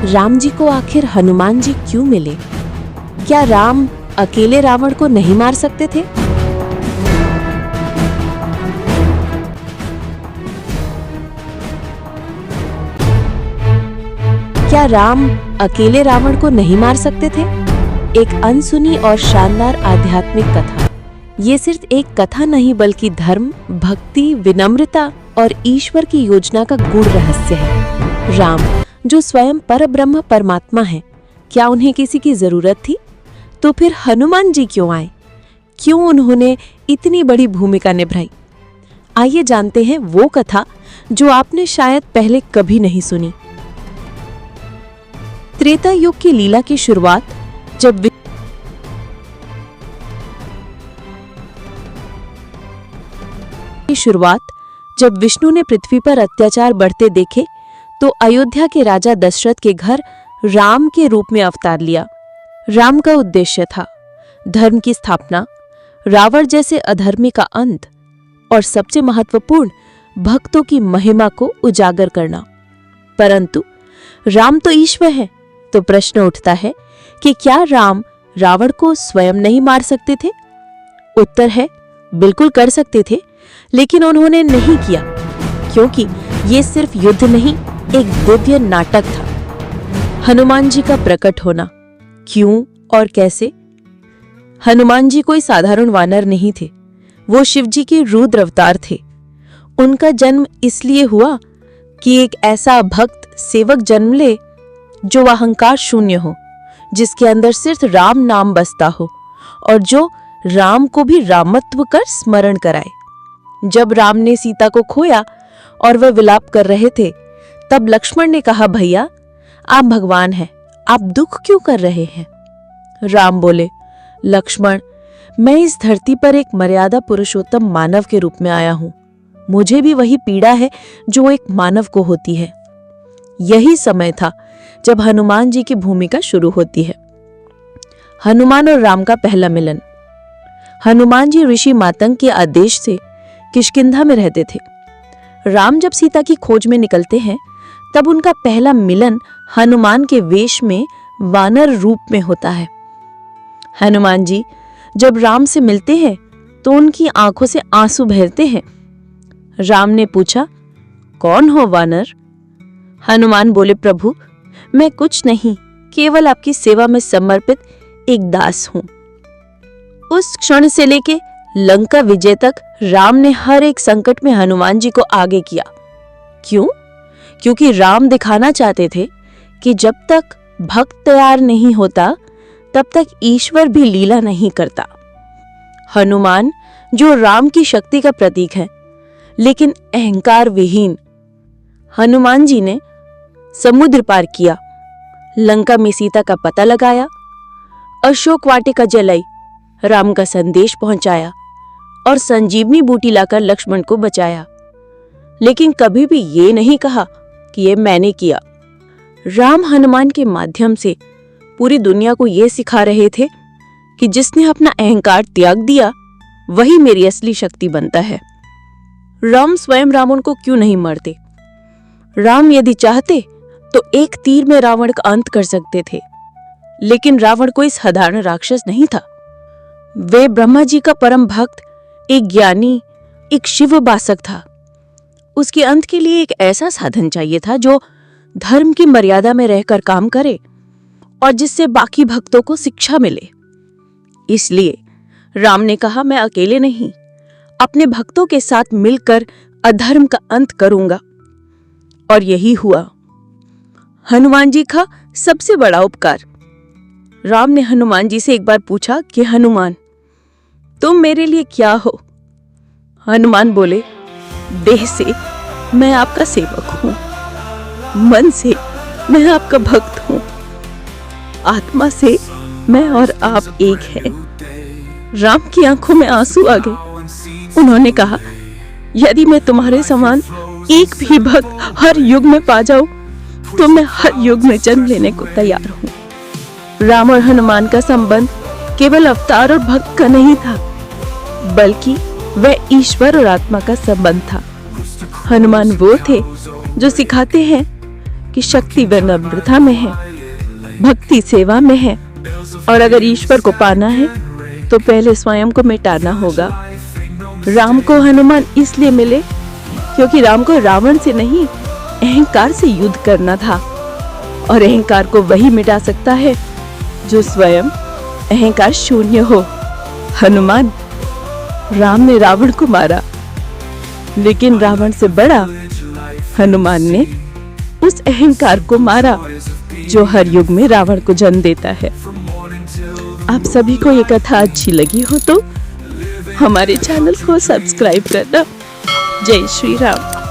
राम जी को आखिर हनुमान जी क्यों मिले? क्या राम अकेले रावण को नहीं मार सकते थे? क्या राम अकेले रावण को नहीं मार सकते थे? एक अनसुनी और शानदार आध्यात्मिक कथा। ये सिर्फ एक कथा नहीं बल्कि धर्म, भक्ति, विनम्रता और ईश्वर की योजना का गूढ़ रहस्य है। राम जो स्वयं परब्रह्म परमात्मा है, क्या उन्हें किसी की जरूरत थी? तो फिर हनुमान जी क्यों आए? क्यों उन्होंने इतनी बड़ी भूमिका निभाई? आइए जानते हैं वो कथा जो आपने शायद पहले कभी नहीं सुनी। त्रेता युग की लीला की शुरुआत जब विष्णु ने पृथ्वी पर अत्याचार बढ़ते देखे तो अयोध्या के राजा दशरथ के घर राम के रूप में अवतार लिया। राम का उद्देश्य था धर्म की स्थापना, रावण जैसे अधर्मी का अंत और सबसे महत्वपूर्ण भक्तों की महिमा को उजागर करना। परंतु राम तो ईश्वर है, तो प्रश्न उठता है कि क्या राम रावण को स्वयं नहीं मार सकते थे? उत्तर है बिल्कुल कर सकते थे, लेकिन उन्होंने नहीं किया, क्योंकि ये सिर्फ युद्ध नहीं, एक दिव्य नाटक था। हनुमान जी का प्रकट होना क्यों और कैसे? हनुमान जी कोई साधारण वानर नहीं थे, वो शिव जी के रुद्र अवतार थे। उनका जन्म इसलिए हुआ कि एक ऐसा भक्त सेवक जन्म ले जो अहंकार शून्य हो, जिसके अंदर सिर्फ राम नाम बसता हो और जो राम को भी रामत्व कर स्मरण कराए। जब राम ने सीता को खोया और वह विलाप कर रहे थे, तब लक्ष्मण ने कहा, भैया आप भगवान हैं, आप दुख क्यों कर रहे हैं? राम बोले, लक्ष्मण मैं इस धरती पर एक मर्यादा पुरुषोत्तम मानव के रूप में आया हूं। मुझे भी वही पीड़ा है जो एक मानव को होती है। यही समय था जब हनुमान जी की भूमिका शुरू होती है। हनुमान और राम का पहला मिलन। हनुमान जी ऋषि मातंग के आदेश से किष्किंधा में रहते थे। राम जब सीता की खोज में निकलते हैं, तब उनका पहला मिलन हनुमान के वेश में वानर रूप में होता है। हनुमान जी जब राम से मिलते हैं तो उनकी आंखों से आंसू बहते हैं। राम ने पूछा, कौन हो वानर? हनुमान बोले, प्रभु मैं कुछ नहीं, केवल आपकी सेवा में समर्पित एक दास हूं। उस क्षण से लेके लंका विजय तक राम ने हर एक संकट में हनुमान जी को आगे किया। क्यों? क्योंकि राम दिखाना चाहते थे कि जब तक भक्त तैयार नहीं होता, तब तक ईश्वर भी लीला नहीं करता। हनुमान जो राम की शक्ति का प्रतीक है, लेकिन अहंकार विहीन। हनुमान जी ने समुद्र पार किया, लंका में सीता का पता लगाया, अशोक वाटिका जलाई, राम का संदेश पहुंचाया और संजीवनी बूटी लाकर लक्ष्मण को बचाया। लेकिन कभी भी ये नहीं कहा कि ये मैंने किया। राम हनुमान के माध्यम से पूरी दुनिया को ये सिखा रहे थे कि जिसने अपना अहंकार त्याग दिया, वही मेरी असली शक्ति बनता है। राम स्वयं रावण को क्यों नहीं मारते? राम यदि चाहते तो एक तीर में रावण का अंत कर सकते थे, लेकिन रावण कोई साधारण राक्षस नहीं था। वे ब्रह्मा जी का परम भक्त, एक ज्ञानी, एक शिव उपासक था। उसके अंत के लिए एक ऐसा साधन चाहिए था जो धर्म की मर्यादा में रहकर काम करे और जिससे बाकी भक्तों को शिक्षा मिले। इसलिए राम ने कहा, मैं अकेले नहीं, अपने भक्तों के साथ मिलकर अधर्म का अंत करूंगा। और यही हुआ। हनुमान जी का सबसे बड़ा उपकार। राम ने हनुमान जी से एक बार पूछा कि हनुमान तुम मेरे लिए क्या हो? हनुमान बोले, देह से मैं आपका सेवक हूं, मन से मैं आपका भक्त हूं, आत्मा से मैं और आप एक हैं। राम की आंखों में आंसू आ गए। उन्होंने कहा, यदि मैं तुम्हारे समान एक भी भक्त हर युग में पा जाऊं, तो मैं हर युग में जन्म लेने को तैयार हूं। राम और हनुमान का संबंध केवल अवतार और भक्त का नहीं था, बल्कि वह ईश्वर और आत्मा का संबंध था। हनुमान वो थे जो सिखाते हैं कि शक्ति व नम्रता में है, भक्ति सेवा में है, और अगर ईश्वर को पाना है तो पहले स्वयं को मिटाना होगा। राम को हनुमान इसलिए मिले क्योंकि राम को रावण से नहीं, अहंकार से युद्ध करना था, और अहंकार को वही मिटा सकता है जो स्वयं अहंकार शून्य हो। हनुमान, राम ने रावण को मारा, लेकिन रावण से बड़ा हनुमान ने उस अहंकार को मारा जो हर युग में रावण को जन्म देता है। आप सभी को ये कथा अच्छी लगी हो तो हमारे चैनल को सब्सक्राइब करना। जय श्री राम।